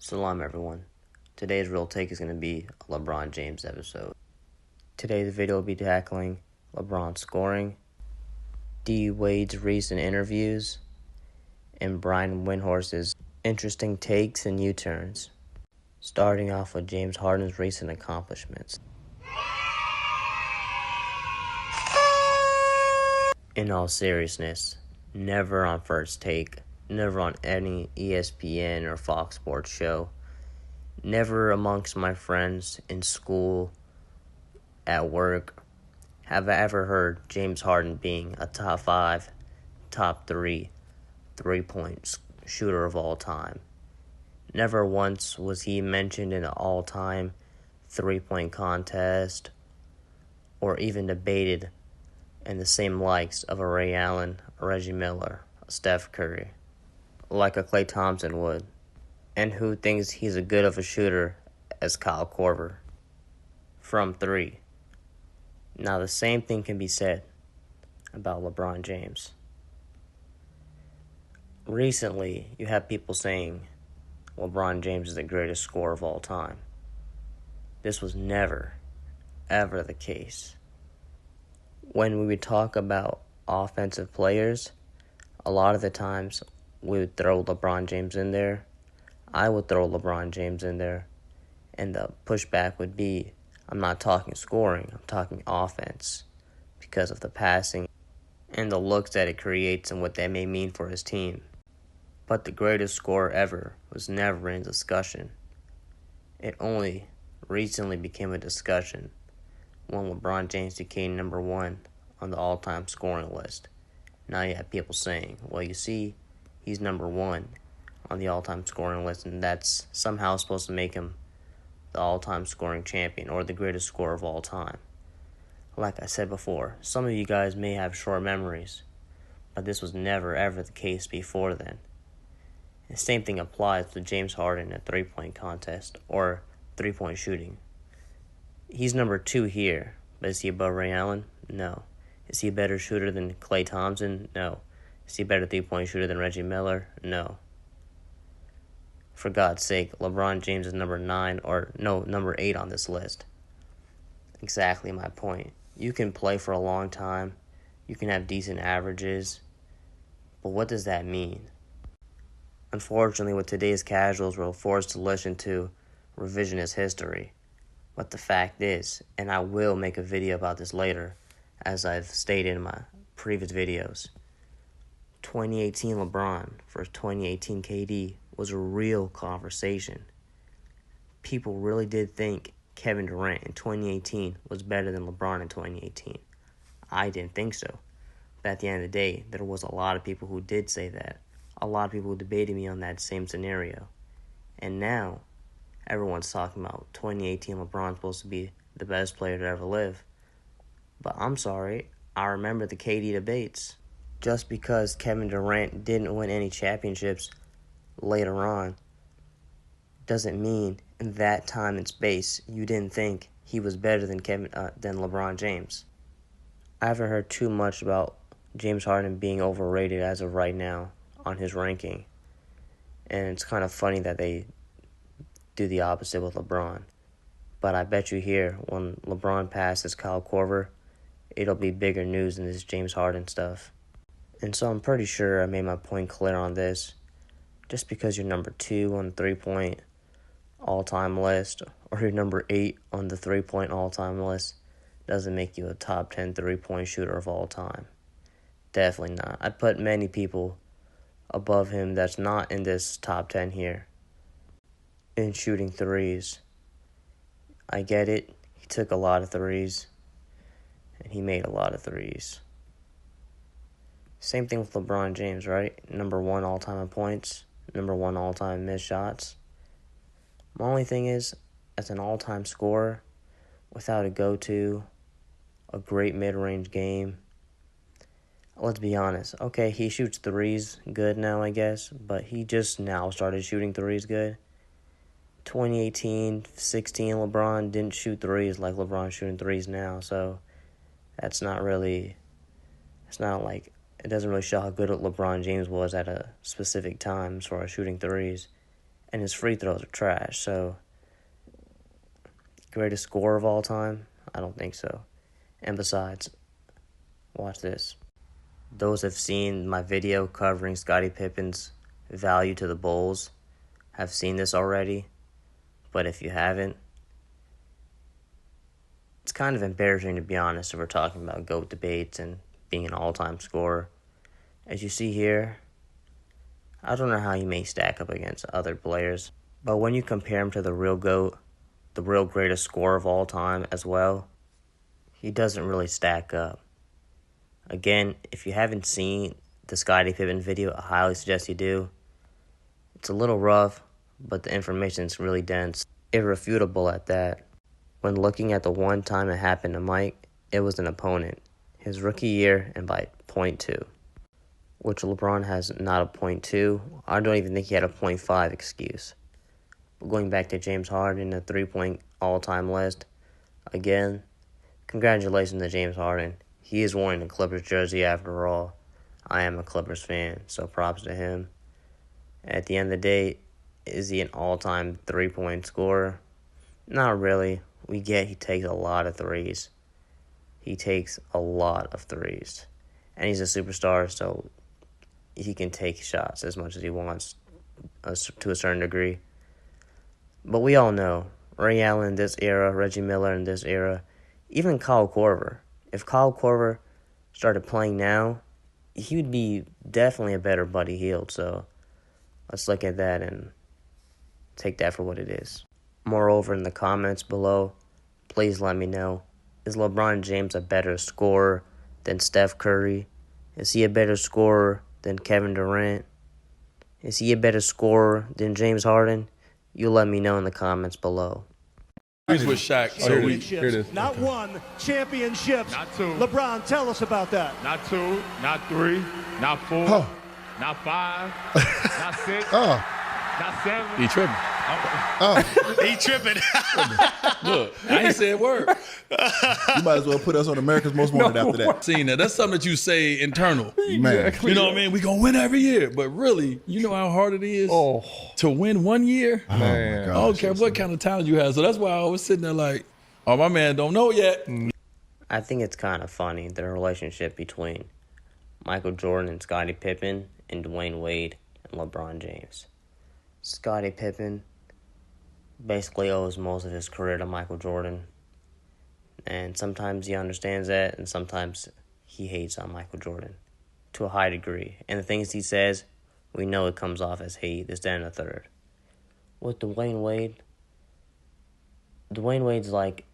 Salam everyone. Today's real take is going to be a LeBron James episode. Today's video will be tackling LeBron scoring, D. Wade's recent interviews, and Brian Windhorst's interesting takes and U-turns. Starting off with James Harden's recent accomplishments. In all seriousness, never on First Take, never on any ESPN or Fox Sports show, never amongst my friends in school, at work, have I ever heard James Harden being a top 5, top 3 3-point shooter of all time. Never once was he mentioned in an all-time 3-point contest or even debated in the same likes of a Ray Allen, a Reggie Miller, a Steph Curry, like a Klay Thompson would, and who thinks he's as good of a shooter as Kyle Korver from 3. Now the same thing can be said about LeBron James. Recently, you have people saying LeBron James is the greatest scorer of all time. This was never, ever the case. When we would talk about offensive players, a lot of the times we would throw LeBron James in there. I would throw LeBron James in there. And the pushback would be, I'm not talking scoring, I'm talking offense, because of the passing and the looks that it creates and what that may mean for his team. But the greatest scorer ever was never in discussion. It only recently became a discussion when LeBron James became number 1 on the all-time scoring list. Now you have people saying, well, you see, he's number 1 on the all-time scoring list, and that's somehow supposed to make him the all-time scoring champion or the greatest scorer of all time. Like I said before, some of you guys may have short memories, but this was never ever the case before then. The same thing applies to James Harden in a 3-point contest or 3-point shooting. He's number 2 here, but is he above Ray Allen? No. Is he a better shooter than Klay Thompson? No. Is he a better 3-point shooter than Reggie Miller? No. For God's sake, LeBron James is number 8 on this list. Exactly my point. You can play for a long time, you can have decent averages, but what does that mean? Unfortunately, with today's casuals, we're forced to listen to revisionist history. But the fact is, and I will make a video about this later, as I've stated in my previous videos, 2018 LeBron versus 2018 KD was a real conversation. People really did think Kevin Durant in 2018 was better than LeBron in 2018. I didn't think so. But at the end of the day, there was a lot of people who did say that. A lot of people who debated me on that same scenario. And now, everyone's talking about 2018 LeBron's supposed to be the best player to ever live. But I'm sorry, I remember the KD debates. Just because Kevin Durant didn't win any championships later on doesn't mean in that time and space you didn't think he was better than LeBron James. I haven't heard too much about James Harden being overrated as of right now on his ranking. And it's kind of funny that they do the opposite with LeBron. But I bet you here, when LeBron passes Kyle Korver, it'll be bigger news than this James Harden stuff. And so I'm pretty sure I made my point clear on this. Just because you're number 2 on the 3-point all-time list, or you're number 8 on the 3-point all-time list, doesn't make you a top 10 3-point shooter of all time. Definitely not. I'd put many people above him that's not in this top 10 here in shooting threes. I get it. He took a lot of threes, and he made a lot of threes. Same thing with LeBron James, right? Number 1 all-time in points, number 1 all-time missed shots. My only thing is, as an all-time scorer, without a go-to, a great mid-range game, let's be honest. Okay, he shoots threes good now, I guess, but he just now started shooting threes good. 2018, 16, LeBron didn't shoot threes like LeBron's shooting threes now, so it's not like, it doesn't really show how good LeBron James was at a specific time as far as shooting threes. and his free throws are trash. So, greatest scorer of all time? I don't think so. And besides, watch this. Those have seen my video covering Scottie Pippen's value to the Bulls have seen this already. But if you haven't, it's kind of embarrassing, to be honest, if we're talking about GOAT debates and being an all-time scorer. As you see here, I don't know how he may stack up against other players, but when you compare him to the real GOAT, the real greatest scorer of all time as well, he doesn't really stack up. Again, if you haven't seen the Scottie Pippen video, I highly suggest you do. It's a little rough, but the information is really dense. Irrefutable at that. When looking at the one time it happened to Mike, it was an opponent. His rookie year and by .2. Which LeBron has not a .2. I don't even think he had a .5 excuse. But going back to James Harden, the 3-point all-time list, again, congratulations to James Harden. He is wearing the Clippers jersey after all. I am a Clippers fan, so props to him. At the end of the day, is he an all-time 3-point scorer? Not really. We get he takes a lot of threes. He takes a lot of threes. And he's a superstar, so he can take shots as much as he wants to a certain degree. But we all know, Ray Allen in this era, Reggie Miller in this era, even Kyle Korver. If Kyle Korver started playing now, he would be definitely a better Buddy Hield. So let's look at that and take that for what it is. Moreover, in the comments below, please let me know, is LeBron James a better scorer than Steph Curry? Is he a better scorer than Kevin Durant? Is he a better scorer than James Harden? You let me know in the comments below. He's with Shaq. So here it is. Not one, championships. Not two. LeBron, tell us about that. Not 2, not 3, not 4, not 5, not 6, not 7. He tripping. He tripping. Look, I ain't said a word. You might as well put us on America's Most Wanted after that. Seen that. That's something that you say internal. Man. You know what I mean? We gonna win every year. But really, you know how hard it is to win one year? Oh, my I gosh. don't care what kind of talent you have. So that's why I was sitting there like, oh, my man don't know yet. I think it's kind of funny, the relationship between Michael Jordan and Scottie Pippen and Dwayne Wade and LeBron James. Scottie Pippen basically owes most of his career to Michael Jordan. And sometimes he understands that, and sometimes he hates on Michael Jordan to a high degree. And the things he says, we know it comes off as hate, this, that, and the third. With Dwayne Wade's like,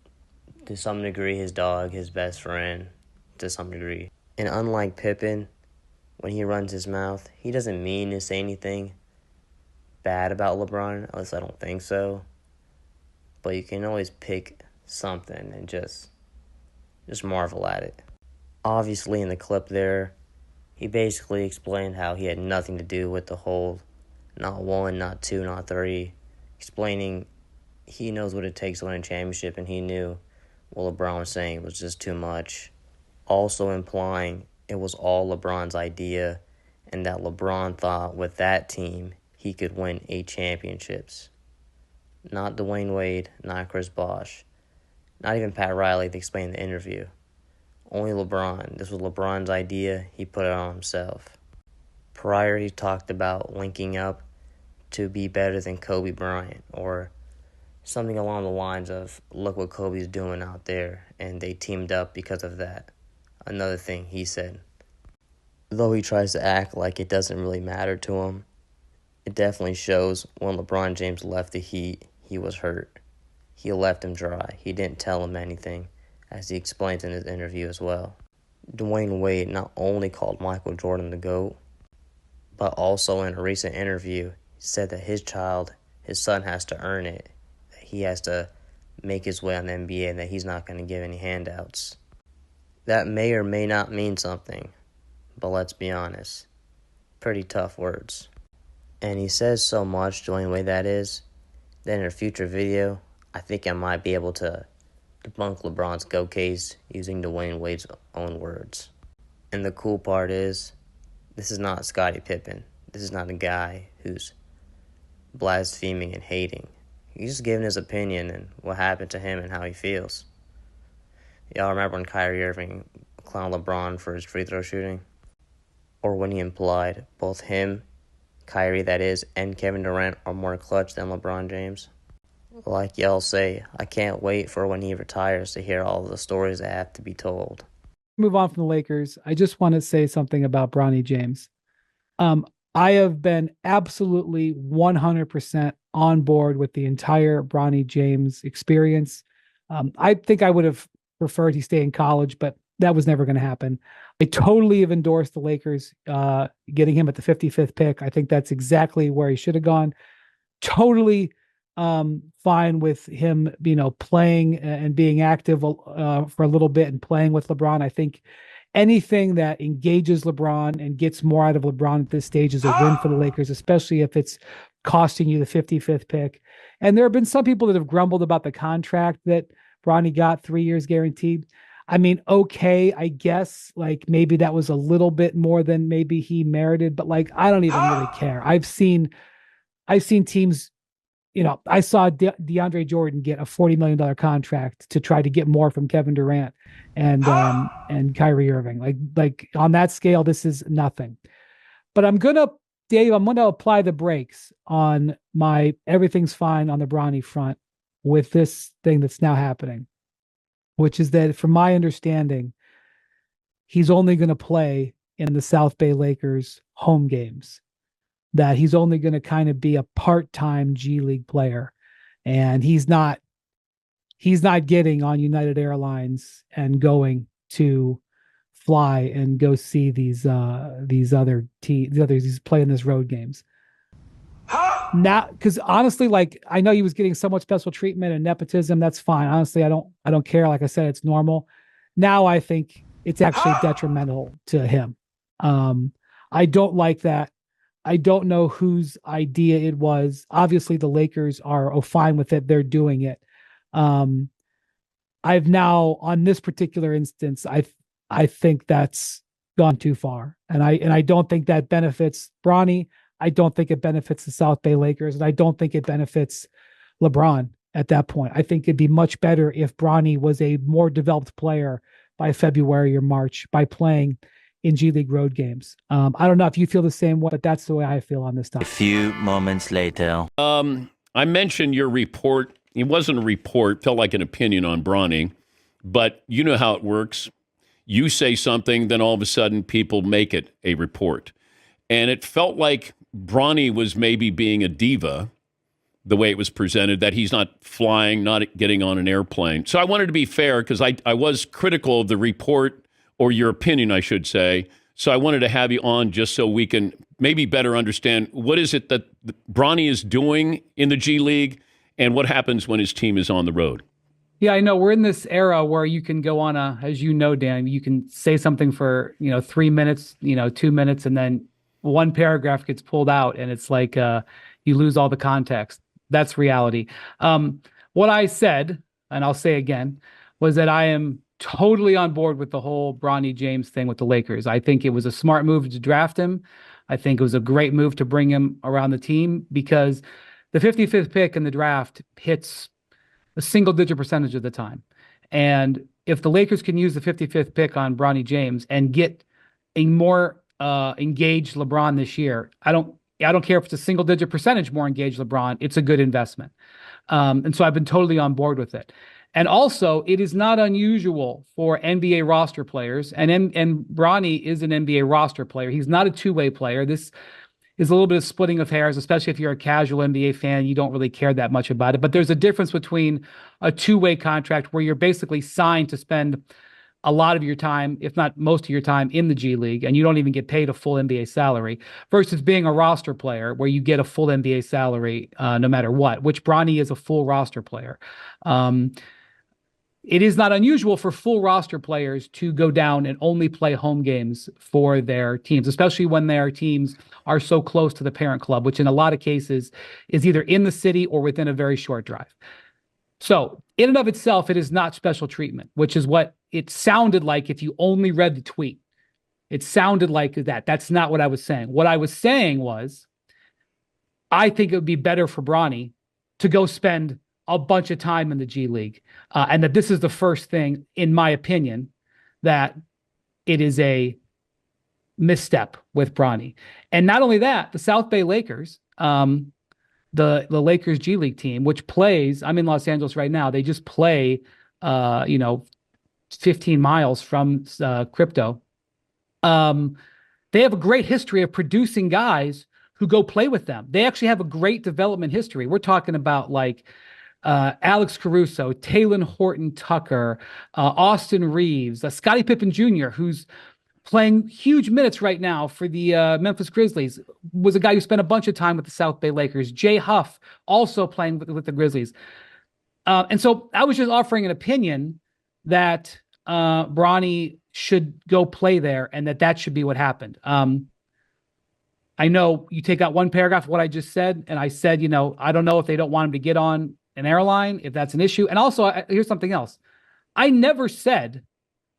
to some degree, his dog, his best friend, to some degree. And unlike Pippen, when he runs his mouth, he doesn't mean to say anything bad about LeBron, at least I don't think so. But you can always pick something and just marvel at it. Obviously, in the clip there, he basically explained how he had nothing to do with the whole not 1, not 2, not 3, explaining he knows what it takes to win a championship, and he knew what LeBron was saying was just too much. Also implying it was all LeBron's idea, and that LeBron thought with that team he could win 8 championships. Not Dwayne Wade, not Chris Bosh, not even Pat Riley to explain the interview. Only LeBron. This was LeBron's idea. He put it on himself. Prior, he talked about linking up to be better than Kobe Bryant, or something along the lines of, look what Kobe's doing out there, and they teamed up because of that. Another thing he said. Though he tries to act like it doesn't really matter to him, it definitely shows when LeBron James left the Heat, he was hurt. He left him dry. He didn't tell him anything, as he explains in his interview as well. Dwayne Wade not only called Michael Jordan the GOAT, but also in a recent interview said that his son has to earn it. That he has to make his way on the NBA and that he's not going to give any handouts. That may or may not mean something, but let's be honest. Pretty tough words. And he says so much, Dwayne Wade that is, that in a future video, I think I might be able to debunk LeBron's GOAT case using Dwayne Wade's own words. And the cool part is, this is not Scottie Pippen. This is not a guy who's blaspheming and hating. He's just giving his opinion and what happened to him and how he feels. Y'all remember when Kyrie Irving clowned LeBron for his free throw shooting? Or when he implied both him, Kyrie that is, and Kevin Durant are more clutch than LeBron James? Like y'all say, I can't wait for when he retires to hear all of the stories that have to be told. Move on from the Lakers. I just want to say something about Bronny James. I have been absolutely 100% on board with the entire Bronny James experience. I think I would have preferred he stay in college, but that was never going to happen. I totally have endorsed the Lakers getting him at the 55th pick. I think that's exactly where he should have gone. Totally fine with him, playing and being active for a little bit and playing with LeBron. I think anything that engages LeBron and gets more out of LeBron at this stage is a win for the Lakers, especially if it's costing you the 55th pick. And there have been some people that have grumbled about the contract that Bronny got, 3 years guaranteed. I mean, okay, I guess like maybe that was a little bit more than maybe he merited, but like I don't even really care. I've seen teams, I saw DeAndre Jordan get a $40 million contract to try to get more from Kevin Durant and Kyrie Irving. Like on that scale, this is nothing. But Dave, I'm gonna apply the brakes on my everything's fine on the Bronny front with this thing that's now happening, which is that from my understanding, he's only going to play in the South Bay Lakers home games, that he's only going to kind of be a part-time G League player. And he's not getting on United Airlines and going to fly and go see these playing this road games. Now, because honestly, like I know he was getting somewhat special treatment and nepotism. That's fine. Honestly, I don't care. Like I said, it's normal. Now I think it's actually detrimental to him. I don't like that. I don't know whose idea it was. Obviously, the Lakers are fine with it. They're doing it. I've now on this particular instance, I think that's gone too far, and I don't think that benefits Bronny. I don't think it benefits the South Bay Lakers, and I don't think it benefits LeBron at that point. I think it'd be much better if Bronny was a more developed player by February or March by playing in G League road games. I don't know if you feel the same way, but that's the way I feel on this topic. A few moments later. I mentioned your report. It wasn't a report, felt like an opinion on Bronny, but you know how it works. You say something, then all of a sudden people make it a report. And it felt like Bronny was maybe being a diva, the way it was presented, that he's not flying, not getting on an airplane. So I wanted to be fair because I was critical of the report, or your opinion, I should say. So I wanted to have you on just so we can maybe better understand what is it that Bronny is doing in the G League and what happens when his team is on the road. Yeah, I know we're in this era where you can go on as you know, Dan, you can say something for, 3 minutes, 2 minutes, and then one paragraph gets pulled out and it's like you lose all the context. That's reality. What I said, and I'll say again, was that I am totally on board with the whole Bronny James thing with the Lakers. I think it was a smart move to draft him. I think it was a great move to bring him around the team because the 55th pick in the draft hits a single-digit percentage of the time. And if the Lakers can use the 55th pick on Bronny James and get a more engaged LeBron this year, I don't care if it's a single-digit percentage more engaged LeBron. It's a good investment. And so I've been totally on board with it. And also, it is not unusual for NBA roster players, and Bronny is an NBA roster player. He's not a two-way player. This is a little bit of splitting of hairs, especially if you're a casual NBA fan. You don't really care that much about it. But there's a difference between a two-way contract where you're basically signed to spend a lot of your time, if not most of your time, in the G League, and you don't even get paid a full NBA salary, versus being a roster player where you get a full NBA salary no matter what, which Bronny is a full roster player. It is not unusual for full roster players to go down and only play home games for their teams, especially when their teams are so close to the parent club, which in a lot of cases is either in the city or within a very short drive. So in and of itself, it is not special treatment, which is what it sounded like if you only read the tweet. It sounded like that. That's not what I was saying. What I was saying was I think it would be better for Bronny to go spend a bunch of time in the G League. And that this is the first thing, in my opinion, that it is a misstep with Bronny. And not only that, the South Bay Lakers, the Lakers G League team, which plays, I'm in Los Angeles right now, they just play, 15 miles from Crypto. They have a great history of producing guys who go play with them. They actually have a great development history. We're talking about like Alex Caruso, Taylor Horton Tucker, Austin Reeves, Scottie Pippen Jr., who's playing huge minutes right now for the Memphis Grizzlies, was a guy who spent a bunch of time with the South Bay Lakers. Jay Huff also playing with the Grizzlies. And so I was just offering an opinion that Bronny should go play there and that should be what happened. I know you take out one paragraph of what I just said, and I said, I don't know if they don't want him to get on an airline, if that's an issue. And also, here's something else. I never said,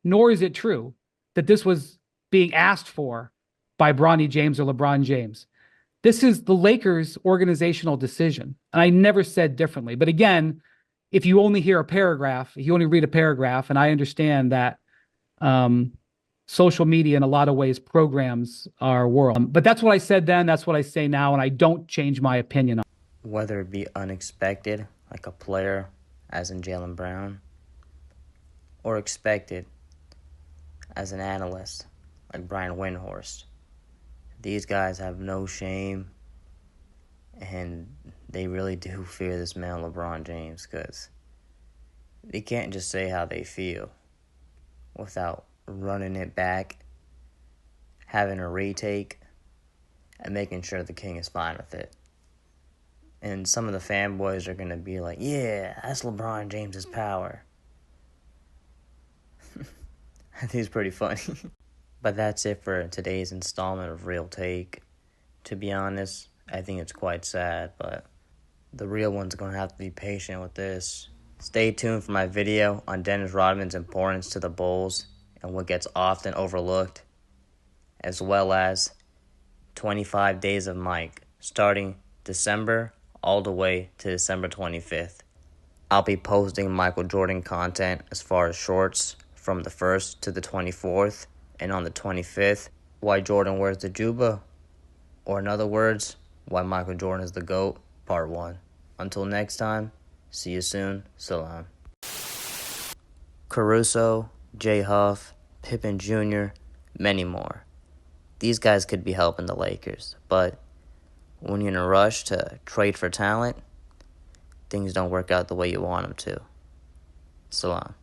nor is it true, that this was being asked for by Bronny James or LeBron James. This is the Lakers' organizational decision. And I never said differently. But again, if you only hear a paragraph, if you only read a paragraph, and I understand that social media in a lot of ways programs our world. But that's what I said then, that's what I say now, and I don't change my opinion on it. Whether it be unexpected, like a player, as in Jaylen Brown, or expected, as an analyst, like Brian Windhorst. These guys have no shame, and they really do fear this man, LeBron James, because they can't just say how they feel without running it back, having a retake, and making sure the king is fine with it. And some of the fanboys are going to be like, yeah, that's LeBron James's power. I think it's pretty funny. But that's it for today's installment of Real Take. To be honest, I think it's quite sad, but the real one's going to have to be patient with this. Stay tuned for my video on Dennis Rodman's importance to the Bulls and what gets often overlooked, as well as 25 Days of Mike, starting December all the way to December 25th. I'll be posting Michael Jordan content as far as shorts from the 1st to the 24th, and on the 25th, why Jordan wears the Juba, or in other words, why Michael Jordan is the GOAT, part 1. Until next time, see you soon, salam. Caruso, Jay Huff, Pippen Jr., many more. These guys could be helping the Lakers, but when you're in a rush to trade for talent, things don't work out the way you want them to. Salam.